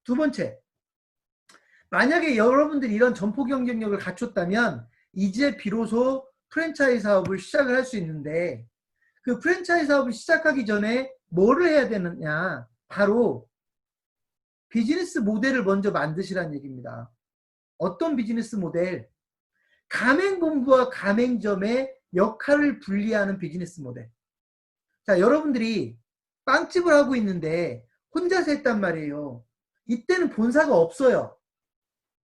두 번째, 만약에 여러분들이 이런 점포 경쟁력을 갖췄다면 이제 비로소 프랜차이즈 사업을 시작을 할 수 있는데, 그 프랜차이즈 사업을 시작하기 전에 뭐를 해야 되느냐, 바로 비즈니스 모델을 먼저 만드시라는 얘기입니다. 어떤 비즈니스 모델? 가맹본부와 가맹점의 역할을 분리하는 비즈니스 모델. 자, 여러분들이 빵집을 하고 있는데 혼자서 했단 말이에요. 이때는 본사가 없어요.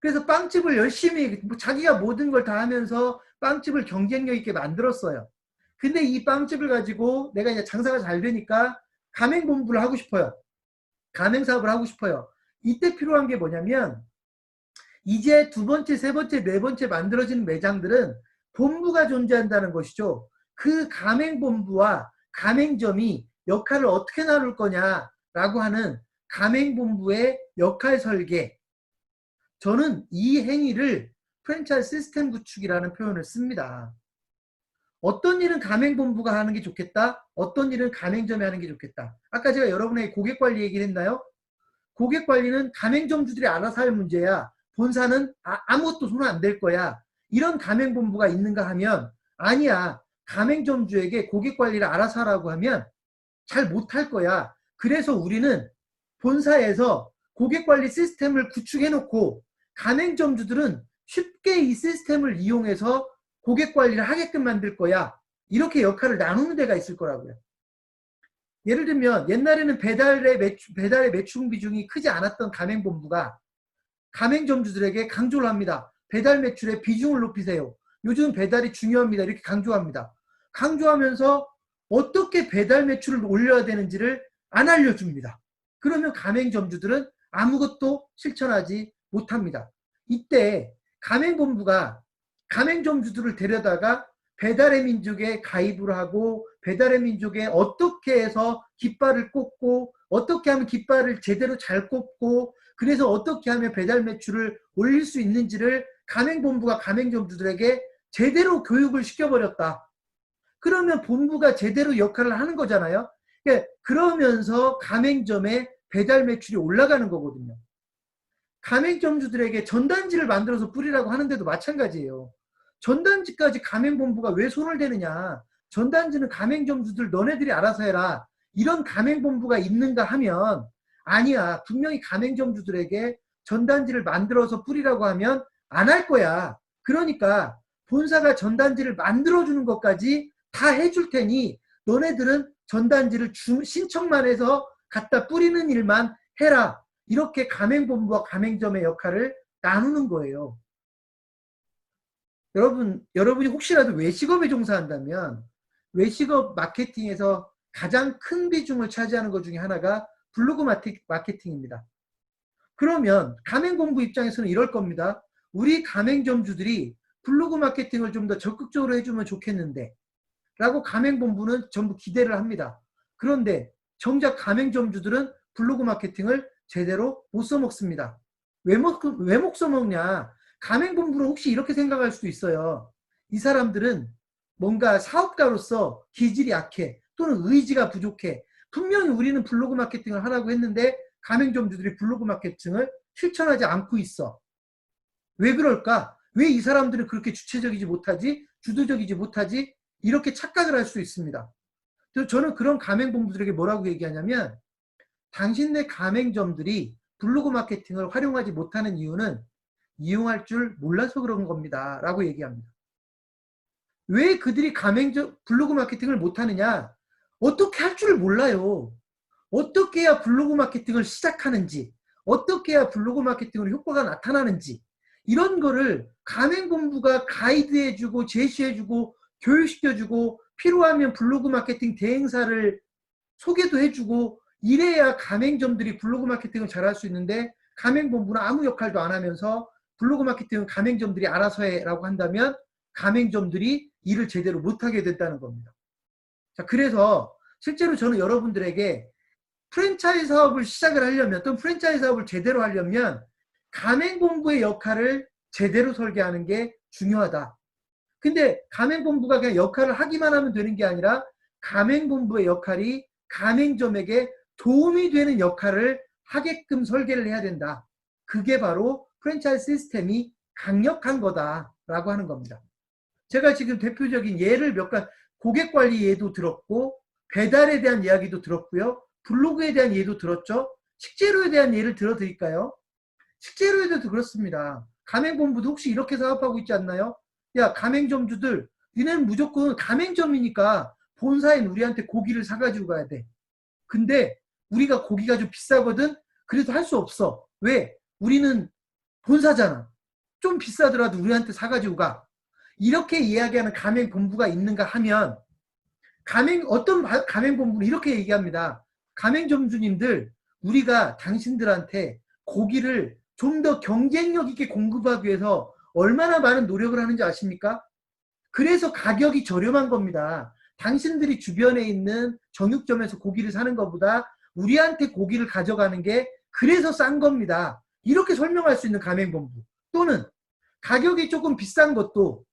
그래서 빵집을 열심히 자기가 모든 걸 다 하면서 빵집을 경쟁력 있게 만들었어요. 근데 이 빵집을 가지고 내가 이제 장사가 잘 되니까 가맹본부를 하고 싶어요. 가맹사업을 하고 싶어요. 이때 필요한 게 뭐냐면, 이제 두 번째, 세 번째, 네 번째 만들어지는 매장들은 본부가 존재한다는 것이죠. 그 가맹본부와 가맹점이 역할을 어떻게 나눌 거냐라고 하는 가맹본부의 역할 설계. 저는 이 행위를 프랜차이즈 시스템 구축이라는 표현을 씁니다. 어떤 일은 가맹본부가 하는 게 좋겠다. 어떤 일은 가맹점이 하는 게 좋겠다. 아까 제가 여러분에게 고객관리 얘기를 했나요? 고객관리는 가맹점주들이 알아서 할 문제야. 본사는 아무것도 손 안 댈 거야. 이런 가맹본부가 있는가 하면 아니야. 가맹점주에게 고객관리를 알아서 하라고 하면 잘 못할 거야. 그래서 우리는 본사에서 고객관리 시스템을 구축해놓고 가맹점주들은 쉽게 이 시스템을 이용해서 고객관리를 하게끔 만들 거야. 이렇게 역할을 나누는 데가 있을 거라고요. 예를 들면 옛날에는 배달의 매출 비중이 크지 않았던 가맹본부가 가맹점주들에게 강조를 합니다. 배달 매출의 비중을 높이세요. 요즘 배달이 중요합니다. 이렇게 강조합니다. 강조하면서 어떻게 배달 매출을 올려야 되는지를 안 알려줍니다. 그러면 가맹점주들은 아무것도 실천하지 못합니다. 이때 가맹본부가 가맹점주들을 데려다가 배달의 민족에 가입을 하고 배달의 민족에 어떻게 해서 깃발을 꽂고 어떻게 하면 깃발을 제대로 잘 꽂고 그래서 어떻게 하면 배달 매출을 올릴 수 있는지를 가맹본부가 가맹점주들에게 제대로 교육을 시켜버렸다. 그러면 본부가 제대로 역할을 하는 거잖아요. 그러면서 가맹점의 배달 매출이 올라가는 거거든요. 가맹점주들에게 전단지를 만들어서 뿌리라고 하는데도 마찬가지예요. 전단지까지 가맹본부가 왜 손을 대느냐. 전단지는 가맹점주들 너네들이 알아서 해라. 이런 가맹본부가 있는가 하면 아니야. 분명히 가맹점주들에게 전단지를 만들어서 뿌리라고 하면 안 할 거야. 그러니까 본사가 전단지를 만들어주는 것까지 다 해줄 테니 너네들은 전단지를 신청만 해서 갖다 뿌리는 일만 해라. 이렇게 가맹본부와 가맹점의 역할을 나누는 거예요. 여러분이 혹시라도 외식업에 종사한다면 외식업 마케팅에서 가장 큰 비중을 차지하는 것 중에 하나가 블로그 마케팅입니다. 그러면 가맹본부 입장에서는 이럴 겁니다. 우리 가맹점주들이 블로그 마케팅을 좀 더 적극적으로 해주면 좋겠는데 라고 가맹본부는 전부 기대를 합니다. 그런데 정작 가맹점주들은 블로그 마케팅을 제대로 못 써먹습니다. 왜 못 써먹냐? 가맹본부는 혹시 이렇게 생각할 수도 있어요. 이 사람들은 뭔가 사업가로서 기질이 약해 또는 의지가 부족해. 분명히 우리는 블로그 마케팅을 하라고 했는데 가맹점주들이 블로그 마케팅을 실천하지 않고 있어. 왜 그럴까? 왜 이 사람들은 그렇게 주체적이지 못하지? 주도적이지 못하지? 이렇게 착각을 할 수 있습니다. 저는 그런 가맹본부들에게 뭐라고 얘기하냐면 당신네 가맹점들이 블로그 마케팅을 활용하지 못하는 이유는 이용할 줄 몰라서 그런 겁니다. 라고 얘기합니다. 왜 그들이 블로그 마케팅을 못하느냐? 어떻게 할 줄 몰라요. 어떻게 해야 블로그 마케팅을 시작하는지, 어떻게 해야 블로그 마케팅으로 효과가 나타나는지 이런 거를 가맹본부가 가이드해주고 제시해주고 교육시켜주고 필요하면 블로그 마케팅 대행사를 소개도 해주고 이래야 가맹점들이 블로그 마케팅을 잘할 수 있는데 가맹본부는 아무 역할도 안 하면서 블로그 마케팅은 가맹점들이 알아서 해라고 한다면 가맹점들이 일을 제대로 못하게 된다는 겁니다. 자, 그래서 실제로 저는 여러분들에게 프랜차이즈 사업을 시작을 하려면 또는 프랜차이즈 사업을 제대로 하려면 가맹본부의 역할을 제대로 설계하는 게 중요하다. 근데 가맹본부가 그냥 역할을 하기만 하면 되는 게 아니라 가맹본부의 역할이 가맹점에게 도움이 되는 역할을 하게끔 설계를 해야 된다. 그게 바로 프랜차이즈 시스템이 강력한 거다라고 하는 겁니다. 제가 지금 대표적인 예를 몇 가지, 고객 관리 예도 들었고 배달에 대한 이야기도 들었고요. 블로그에 대한 예도 들었죠. 식재료에 대한 예를 들어드릴까요? 식재료에도 그렇습니다. 가맹본부도 혹시 이렇게 사업하고 있지 않나요? 야, 가맹점주들, 니네는 무조건 가맹점이니까 본사인 우리한테 고기를 사가지고 가야 돼. 근데 우리가 고기가 좀 비싸거든? 그래도 할 수 없어. 왜? 우리는 본사잖아. 좀 비싸더라도 우리한테 사가지고 가. 이렇게 이야기하는 가맹본부가 있는가 하면 어떤 가맹본부는 이렇게 얘기합니다. 가맹점주님들, 우리가 당신들한테 고기를 좀 더 경쟁력 있게 공급하기 위해서 얼마나 많은 노력을 하는지 아십니까? 그래서 가격이 저렴한 겁니다. 당신들이 주변에 있는 정육점에서 고기를 사는 것보다 우리한테 고기를 가져가는 게 그래서 싼 겁니다. 이렇게 설명할 수 있는 가맹본부. 또는 가격이 조금 비싼 것도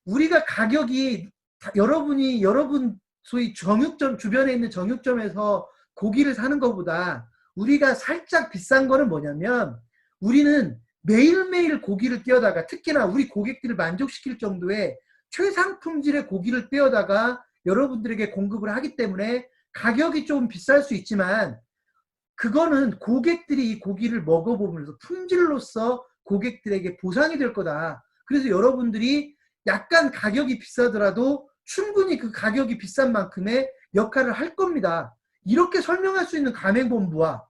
우리가 가격이 여러분 소위 정육점 주변에 있는 정육점에서 고기를 사는 것보다 우리가 살짝 비싼 거는 뭐냐면 우리는 매일매일 고기를 떼어다가 특히나 우리 고객들을 만족시킬 정도의 최상품질의 고기를 떼어다가 여러분들에게 공급을 하기 때문에 가격이 좀 비쌀 수 있지만 그거는 고객들이 이 고기를 먹어보면서 품질로서 고객들에게 보상이 될 거다. 그래서 여러분들이 약간 가격이 비싸더라도 충분히 그 가격이 비싼 만큼의 역할을 할 겁니다. 이렇게 설명할 수 있는 가맹본부와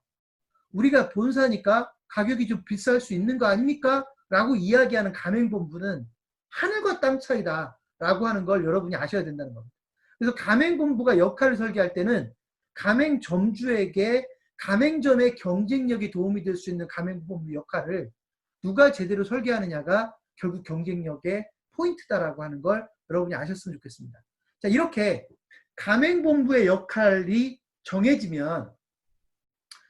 우리가 본사니까 가격이 좀 비쌀 수 있는 거 아닙니까? 라고 이야기하는 가맹본부는 하늘과 땅 차이다 라고 하는 걸 여러분이 아셔야 된다는 겁니다. 그래서 가맹본부가 역할을 설계할 때는 가맹점주에게 가맹점의 경쟁력이 도움이 될 수 있는 가맹본부 역할을 누가 제대로 설계하느냐가 결국 경쟁력의 포인트다라고 하는 걸 여러분이 아셨으면 좋겠습니다. 자, 이렇게 가맹본부의 역할이 정해지면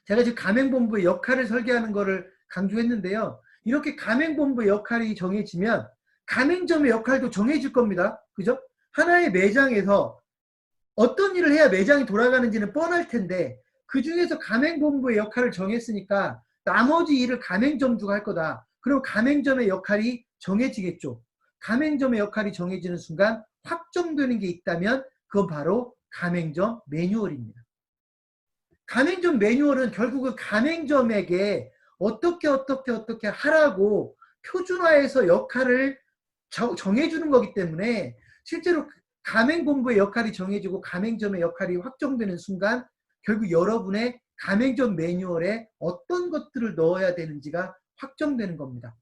제가 지금 가맹본부의 역할을 설계하는 것을 강조했는데요. 이렇게 가맹본부의 역할이 정해지면 가맹점의 역할도 정해질 겁니다. 그죠? 하나의 매장에서 어떤 일을 해야 매장이 돌아가는지는 뻔할 텐데 그 중에서 가맹본부의 역할을 정했으니까 나머지 일을 가맹점주가 할 거다. 그럼 가맹점의 역할이 정해지겠죠. 가맹점의 역할이 정해지는 순간 확정되는 게 있다면 그건 바로 가맹점 매뉴얼입니다. 가맹점 매뉴얼은 결국은 가맹점에게 어떻게 하라고 표준화해서 역할을 정해주는 거기 때문에 실제로 가맹본부의 역할이 정해지고 가맹점의 역할이 확정되는 순간 결국 여러분의 가맹점 매뉴얼에 어떤 것들을 넣어야 되는지가 확정되는 겁니다.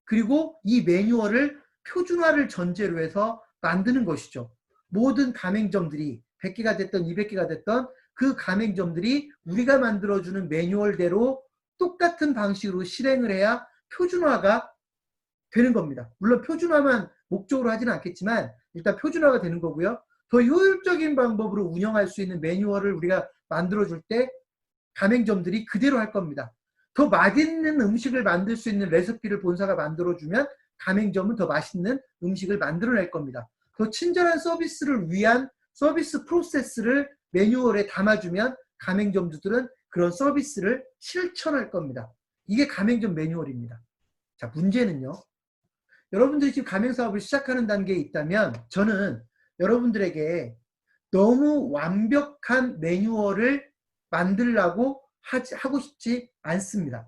그리고 이 매뉴얼을 표준화를 전제로 해서 만드는 것이죠. 모든 가맹점들이 100개가 됐던 200개가 됐던 그 가맹점들이 우리가 만들어주는 매뉴얼대로 똑같은 방식으로 실행을 해야 표준화가 되는 겁니다. 물론 표준화만 목적으로 하지는 않겠지만 일단 표준화가 되는 거고요. 더 효율적인 방법으로 운영할 수 있는 매뉴얼을 우리가 만들어줄 때 가맹점들이 그대로 할 겁니다. 더 맛있는 음식을 만들 수 있는 레시피를 본사가 만들어주면 가맹점은 더 맛있는 음식을 만들어낼 겁니다. 더 친절한 서비스를 위한 서비스 프로세스를 매뉴얼에 담아주면 가맹점주들은 그런 서비스를 실천할 겁니다. 이게 가맹점 매뉴얼입니다. 자, 문제는요. 여러분들이 지금 가맹사업을 시작하는 단계에 있다면 저는 여러분들에게 너무 완벽한 매뉴얼을 만들라고 하고 싶지 않습니다.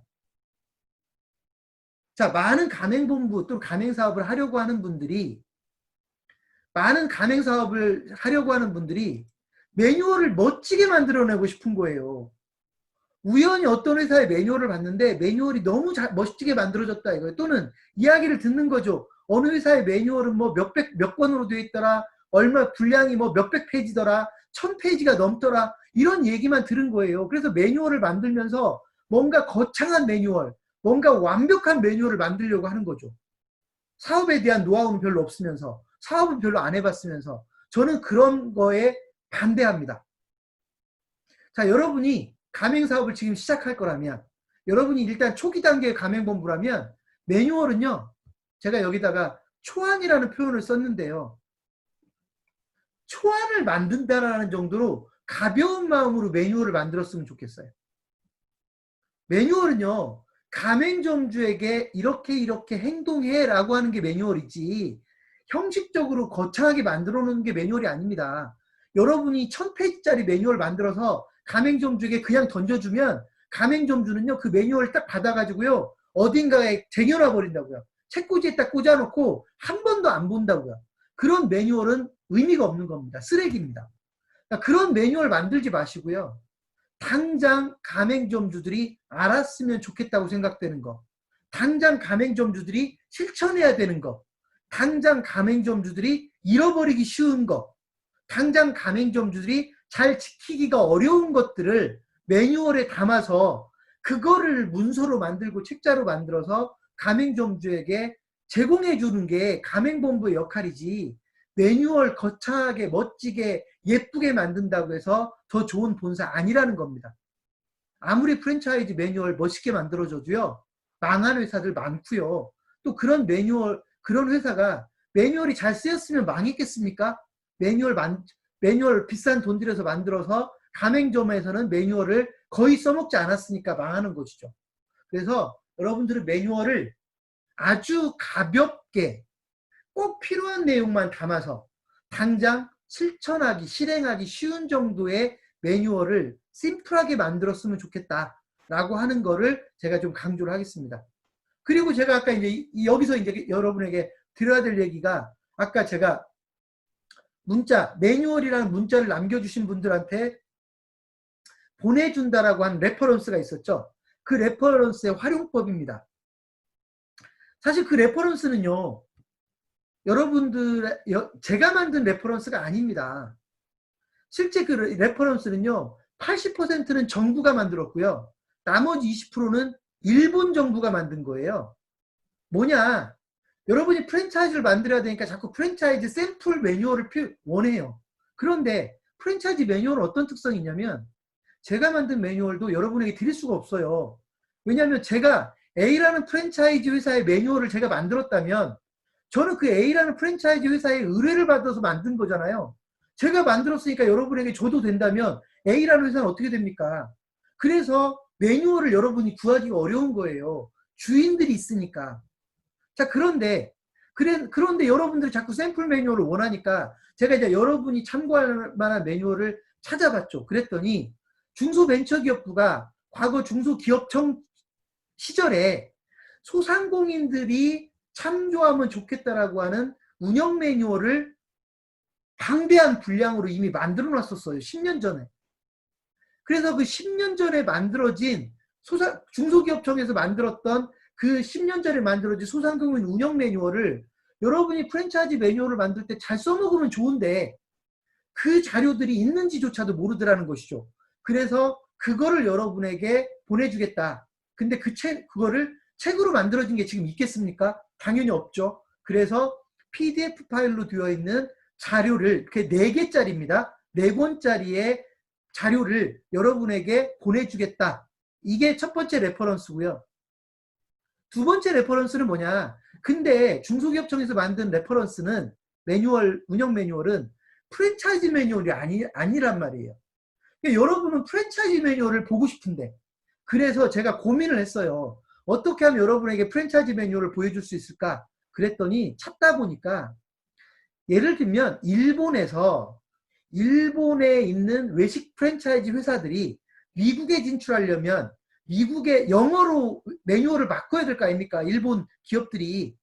자, 많은 가맹본부 또 가맹사업을 하려고 하는 분들이 매뉴얼을 멋지게 만들어내고 싶은 거예요. 우연히 어떤 회사의 매뉴얼을 봤는데 매뉴얼이 너무 멋지게 만들어졌다 이거예요. 또는 이야기를 듣는 거죠. 어느 회사의 매뉴얼은 뭐 몇 권으로 되어 있더라. 얼마 분량이 뭐 몇백 페이지더라. 1000페이지가 넘더라. 이런 얘기만 들은 거예요. 그래서 매뉴얼을 만들면서 뭔가 거창한 매뉴얼, 뭔가 완벽한 매뉴얼을 만들려고 하는 거죠. 사업에 대한 노하우는 별로 없으면서 사업은 별로 안 해봤으면서 저는 그런 거에 반대합니다. 자, 여러분이 가맹사업을 지금 시작할 거라면 여러분이 일단 초기 단계의 가맹본부라면 매뉴얼은요. 제가 여기다가 초안이라는 표현을 썼는데요. 초안을 만든다라는 정도로 가벼운 마음으로 매뉴얼을 만들었으면 좋겠어요. 매뉴얼은요, 가맹점주에게 이렇게 행동해 라고 하는 게 매뉴얼이지 형식적으로 거창하게 만들어 놓은 게 매뉴얼이 아닙니다. 여러분이 1000페이지짜리 매뉴얼 만들어서 가맹점주에게 그냥 던져주면 가맹점주는요, 그 매뉴얼 딱 받아가지고요, 어딘가에 쟁여놔 버린다고요. 책꽂이에 딱 꽂아놓고 한 번도 안 본다고요. 그런 매뉴얼은 의미가 없는 겁니다. 쓰레기입니다. 그러니까 그런 매뉴얼 만들지 마시고요. 당장 가맹점주들이 알았으면 좋겠다고 생각되는 거, 당장 가맹점주들이 실천해야 되는 거, 당장 가맹점주들이 잃어버리기 쉬운 거, 당장 가맹점주들이 잘 지키기가 어려운 것들을 매뉴얼에 담아서 그거를 문서로 만들고 책자로 만들어서 가맹점주에게 제공해 주는 게 가맹본부의 역할이지, 매뉴얼 거창하게 멋지게 예쁘게 만든다고 해서 더 좋은 본사 아니라는 겁니다. 아무리 프랜차이즈 매뉴얼 멋있게 만들어줘도요, 망한 회사들 많고요. 또 그런 매뉴얼, 그런 회사가 매뉴얼이 잘 쓰였으면 망했겠습니까? 매뉴얼 비싼 돈 들여서 만들어서 가맹점에서는 매뉴얼을 거의 써먹지 않았으니까 망하는 것이죠. 그래서 여러분들은 매뉴얼을 아주 가볍게 꼭 필요한 내용만 담아서 당장 실천하기, 실행하기 쉬운 정도의 매뉴얼을 심플하게 만들었으면 좋겠다라고 하는 거를 제가 좀 강조를 하겠습니다. 그리고 제가 아까 이제 여기서 이제 여러분에게 드려야 될 얘기가, 아까 제가 문자, 매뉴얼이라는 문자를 남겨주신 분들한테 보내준다라고 한 레퍼런스가 있었죠. 그 레퍼런스의 활용법입니다. 사실 그 레퍼런스는요, 여러분들, 제가 만든 레퍼런스가 아닙니다. 실제 그 레퍼런스는요, 80%는 정부가 만들었고요. 나머지 20%는 일본 정부가 만든 거예요. 뭐냐? 여러분이 프랜차이즈를 만들어야 되니까 자꾸 프랜차이즈 샘플 매뉴얼을 원해요. 그런데 프랜차이즈 매뉴얼은 어떤 특성이 있냐면, 제가 만든 매뉴얼도 여러분에게 드릴 수가 없어요. 왜냐하면 제가 A라는 프랜차이즈 회사의 매뉴얼을 제가 만들었다면 저는 그 A라는 프랜차이즈 회사의 의뢰를 받아서 만든 거잖아요. 제가 만들었으니까 여러분에게 줘도 된다면 A라는 회사는 어떻게 됩니까? 그래서 매뉴얼을 여러분이 구하기가 어려운 거예요. 주인들이 있으니까. 자, 그런데 여러분들이 자꾸 샘플 매뉴얼을 원하니까 제가 이제 여러분이 참고할 만한 매뉴얼을 찾아봤죠. 그랬더니 중소벤처기업부가 과거 중소기업청 시절에 소상공인들이 참조하면 좋겠다라고 하는 운영 매뉴얼을 방대한 분량으로 이미 만들어 놨었어요. 10년 전에. 그래서 그 10년 전에 만들어진 중소기업청에서 만들었던 그 10년 전에 만들어진 소상공인 운영 매뉴얼을 여러분이 프랜차이즈 매뉴얼을 만들 때 잘 써먹으면 좋은데 그 자료들이 있는지조차도 모르더라는 것이죠. 그래서 그거를 여러분에게 보내주겠다. 근데 그거를 책으로 만들어진 게 지금 있겠습니까? 당연히 없죠. 그래서 PDF 파일로 되어 있는 자료를, 그게 4개짜리입니다. 4권짜리의 자료를 여러분에게 보내주겠다. 이게 첫 번째 레퍼런스고요. 두 번째 레퍼런스는 뭐냐? 근데 중소기업청에서 만든 레퍼런스는 매뉴얼, 운영 매뉴얼은 프랜차이즈 매뉴얼이 아니란 말이에요. 그러니까 여러분은 프랜차이즈 매뉴얼을 보고 싶은데, 그래서 제가 고민을 했어요. 어떻게 하면 여러분에게 프랜차이즈 매뉴얼을 보여줄 수 있을까? 그랬더니 찾다 보니까, 예를 들면 일본에 있는 외식 프랜차이즈 회사들이 미국에 진출하려면 미국의 영어로 매뉴얼을 바꿔야 될 거 아닙니까? 일본 기업들이.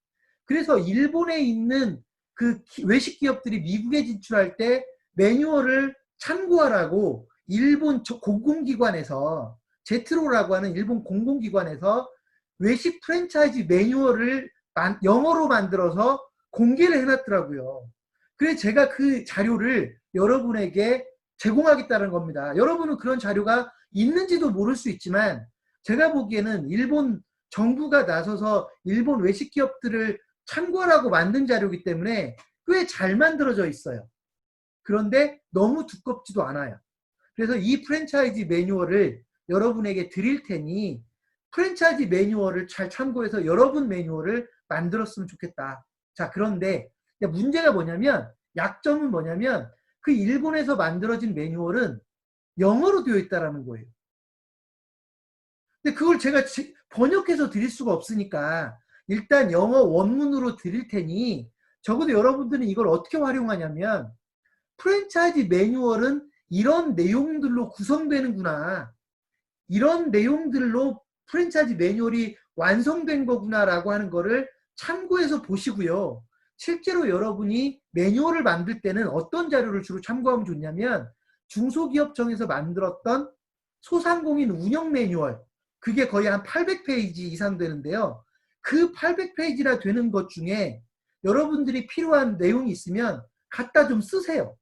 그래서 일본에 있는 그 외식 기업들이 미국에 진출할 때 매뉴얼을 참고하라고 일본 공공기관에서, 제트로라고 하는 일본 공공기관에서 외식 프랜차이즈 매뉴얼을 영어로 만들어서 공개를 해놨더라고요. 그래서 제가 그 자료를 여러분에게 제공하겠다는 겁니다. 여러분은 그런 자료가 있는지도 모를 수 있지만 제가 보기에는 일본 정부가 나서서 일본 외식 기업들을 참고하라고 만든 자료이기 때문에 꽤 잘 만들어져 있어요. 그런데 너무 두껍지도 않아요. 그래서 이 프랜차이즈 매뉴얼을 여러분에게 드릴 테니 프랜차이즈 매뉴얼을 잘 참고해서 여러분 매뉴얼을 만들었으면 좋겠다. 자, 그런데 문제가 뭐냐면, 약점은 뭐냐면 그 일본에서 만들어진 매뉴얼은 영어로 되어 있다는 거예요. 근데 그걸 제가 번역해서 드릴 수가 없으니까 일단 영어 원문으로 드릴 테니 적어도 여러분들은 이걸 어떻게 활용하냐면 프랜차이즈 매뉴얼은 이런 내용들로 구성되는구나. 이런 내용들로 프랜차이즈 매뉴얼이 완성된 거구나라고 하는 거를 참고해서 보시고요. 실제로 여러분이 매뉴얼을 만들 때는 어떤 자료를 주로 참고하면 좋냐면 중소기업청에서 만들었던 소상공인 운영 매뉴얼, 그게 거의 한 800페이지 이상 되는데요. 그 800페이지나 되는 것 중에 여러분들이 필요한 내용이 있으면 갖다 좀 쓰세요.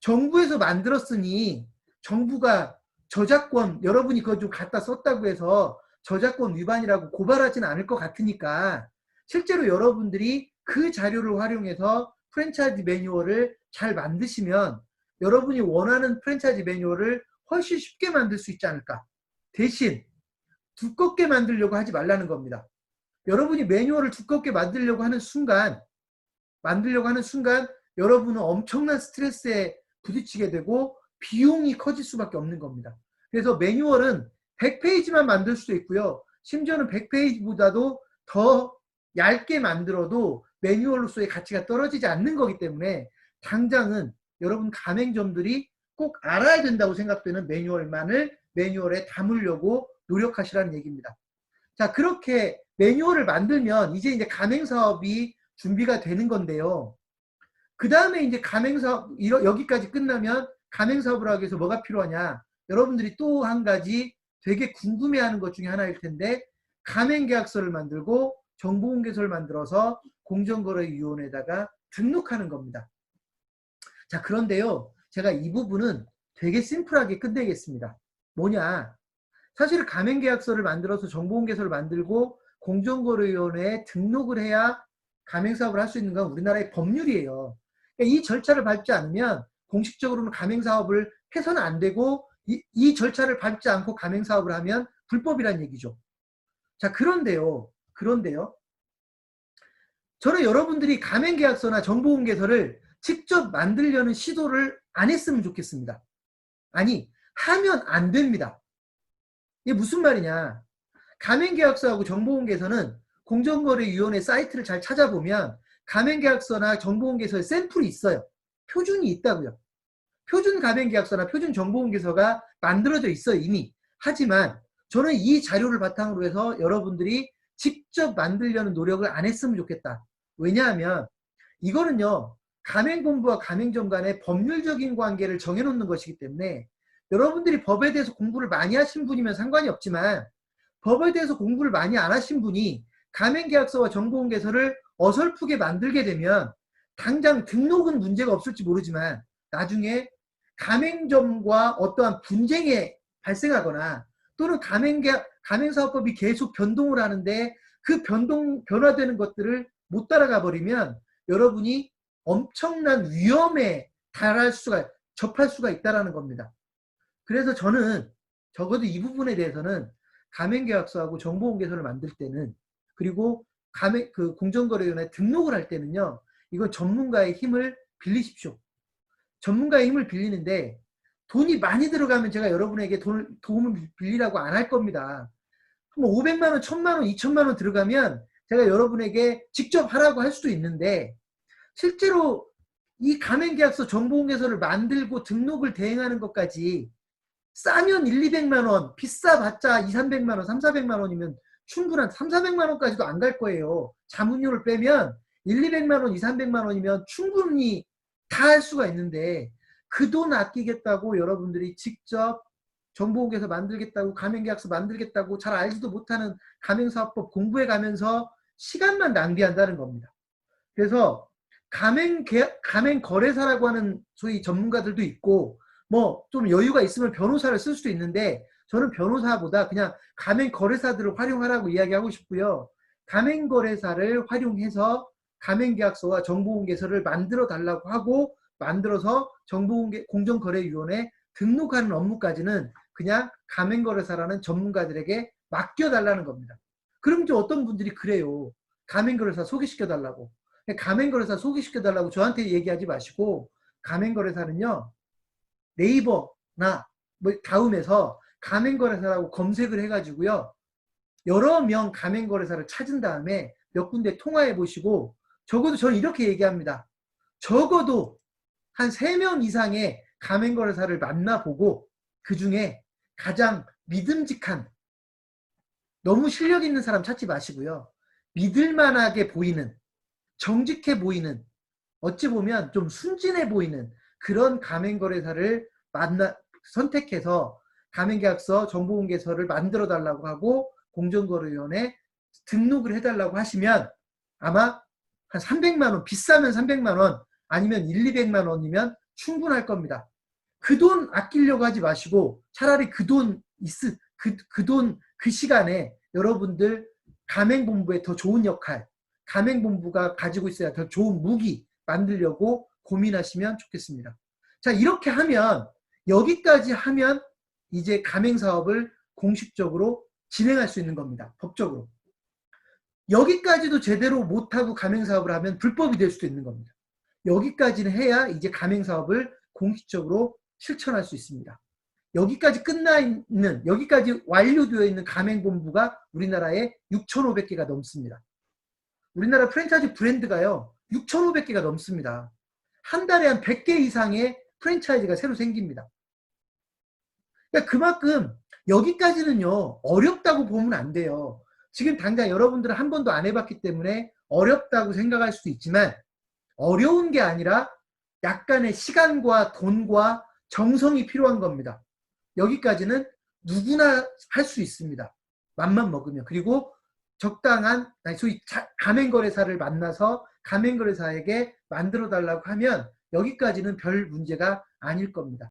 정부에서 만들었으니 정부가 저작권, 여러분이 그거 좀 갖다 썼다고 해서 저작권 위반이라고 고발하지는 않을 것 같으니까 실제로 여러분들이 그 자료를 활용해서 프랜차이즈 매뉴얼을 잘 만드시면 여러분이 원하는 프랜차이즈 매뉴얼을 훨씬 쉽게 만들 수 있지 않을까. 대신 두껍게 만들려고 하지 말라는 겁니다. 여러분이 매뉴얼을 두껍게 만들려고 하는 순간 여러분은 엄청난 스트레스에 부딪히게 되고 비용이 커질 수밖에 없는 겁니다. 그래서 매뉴얼은 100페이지만 만들 수도 있고요. 심지어는 100페이지보다도 더 얇게 만들어도 매뉴얼로서의 가치가 떨어지지 않는 거기 때문에 당장은 여러분 가맹점들이 꼭 알아야 된다고 생각되는 매뉴얼만을 매뉴얼에 담으려고 노력하시라는 얘기입니다. 자, 그렇게 매뉴얼을 만들면 이제 가맹사업이 준비가 되는 건데요. 그 다음에 이제 가맹사업, 여기까지 끝나면 가맹사업을 하기 위해서 뭐가 필요하냐. 여러분들이 또 한 가지 되게 궁금해하는 것 중에 하나일 텐데 가맹계약서를 만들고 정보공개서를 만들어서 공정거래위원회에다가 등록하는 겁니다. 자, 그런데요. 제가 이 부분은 되게 심플하게 끝내겠습니다. 뭐냐. 사실 가맹계약서를 만들어서 정보공개서를 만들고 공정거래위원회에 등록을 해야 가맹사업을 할 수 있는 건 우리나라의 법률이에요. 그러니까 이 절차를 밟지 않으면 공식적으로는 가맹사업을 해서는 안 되고 이 절차를 밟지 않고 가맹사업을 하면 불법이란 얘기죠. 자, 그런데요. 저는 여러분들이 가맹계약서나 정보공개서를 직접 만들려는 시도를 안 했으면 좋겠습니다. 아니, 하면 안 됩니다. 이게 무슨 말이냐. 가맹계약서하고 정보공개서는 공정거래위원회 사이트를 잘 찾아보면 가맹계약서나 정보공개서의 샘플이 있어요. 표준이 있다고요. 표준 가맹계약서나 표준 정보공개서가 만들어져 있어요, 이미. 하지만 저는 이 자료를 바탕으로 해서 여러분들이 직접 만들려는 노력을 안 했으면 좋겠다. 왜냐하면 이거는요, 가맹본부와 가맹점 간의 법률적인 관계를 정해놓는 것이기 때문에 여러분들이 법에 대해서 공부를 많이 하신 분이면 상관이 없지만 법에 대해서 공부를 많이 안 하신 분이 가맹계약서와 정보공개서를 어설프게 만들게 되면 당장 등록은 문제가 없을지 모르지만 나중에 가맹점과 어떠한 분쟁이 발생하거나 또는 가맹사업법이 계속 변동을 하는데 그 변화되는 것들을 못 따라가 버리면 여러분이 엄청난 위험에 접할 수가 있다는 겁니다. 그래서 저는 적어도 이 부분에 대해서는 가맹계약서하고 정보공개서를 만들 때는 그리고 공정거래위원회에 등록을 할 때는요. 이건 전문가의 힘을 빌리십시오. 전문가의 힘을 빌리는데 돈이 많이 들어가면 제가 여러분에게 도움을 빌리라고 안 할 겁니다. 500만 원, 1000만 원, 2000만 원 들어가면 제가 여러분에게 직접 하라고 할 수도 있는데 실제로 이 가맹계약서 정보공개서를 만들고 등록을 대행하는 것까지 싸면 1, 200만 원, 비싸봤자 2, 300만 원, 3, 400만 원이면 충분한 3, 400만 원까지도 안 갈 거예요. 자문료를 빼면 1, 200만 원, 2, 300만 원이면 충분히 다 할 수가 있는데 그 돈 아끼겠다고 여러분들이 직접 정보공개서 만들겠다고 가맹계약서 만들겠다고 잘 알지도 못하는 가맹사업법 공부해 가면서 시간만 낭비한다는 겁니다. 그래서 가맹거래사라고 하는 소위 전문가들도 있고 뭐 좀 여유가 있으면 변호사를 쓸 수도 있는데 저는 변호사보다 그냥 가맹거래사들을 활용하라고 이야기하고 싶고요. 가맹거래사를 활용해서 가맹계약서와 정보공개서를 만들어 달라고 하고 만들어서 공정거래위원회에 등록하는 업무까지는 그냥 가맹거래사라는 전문가들에게 맡겨달라는 겁니다. 그럼 좀 어떤 분들이 그래요. 가맹거래사 소개시켜달라고. 가맹거래사 소개시켜달라고 저한테 얘기하지 마시고 가맹거래사는요. 네이버나 뭐 다음에서 가맹거래사라고 검색을 해가지고요. 여러 명 가맹거래사를 찾은 다음에 몇 군데 통화해 보시고, 적어도 저는 이렇게 얘기합니다. 적어도 한 3명 이상의 가맹거래사를 만나보고 그 중에 가장 믿음직한, 너무 실력 있는 사람 찾지 마시고요. 믿을만하게 보이는, 정직해 보이는, 어찌 보면 좀 순진해 보이는 그런 가맹거래사를 선택해서 가맹계약서, 정보공개서를 만들어 달라고 하고 공정거래위원회에 등록을 해달라고 하시면 아마 한 300만 원, 비싸면 300만 원, 아니면 1, 200만 원이면 충분할 겁니다. 그 돈 아끼려고 하지 마시고 차라리 그 돈 그 시간에 여러분들 가맹본부에 더 좋은 역할, 가맹본부가 가지고 있어야 더 좋은 무기 만들려고 고민하시면 좋겠습니다. 자, 이렇게 하면, 여기까지 하면 이제 가맹사업을 공식적으로 진행할 수 있는 겁니다. 법적으로. 여기까지도 제대로 못하고 가맹사업을 하면 불법이 될 수도 있는 겁니다. 여기까지는 해야 이제 가맹사업을 공식적으로 실천할 수 있습니다. 여기까지 여기까지 완료되어 있는 가맹본부가 우리나라에 6,500개가 넘습니다. 우리나라 프랜차이즈 브랜드가요, 6,500개가 넘습니다. 한 달에 한 100개 이상의 프랜차이즈가 새로 생깁니다. 그러니까 그만큼 여기까지는요, 어렵다고 보면 안 돼요. 지금 당장 여러분들은 한 번도 안 해봤기 때문에 어렵다고 생각할 수도 있지만, 어려운 게 아니라 약간의 시간과 돈과 정성이 필요한 겁니다. 여기까지는 누구나 할 수 있습니다. 맘만 먹으면. 그리고 적당한, 소위 가맹거래사를 만나서 가맹거래사에게 만들어 달라고 하면 여기까지는 별 문제가 아닐 겁니다.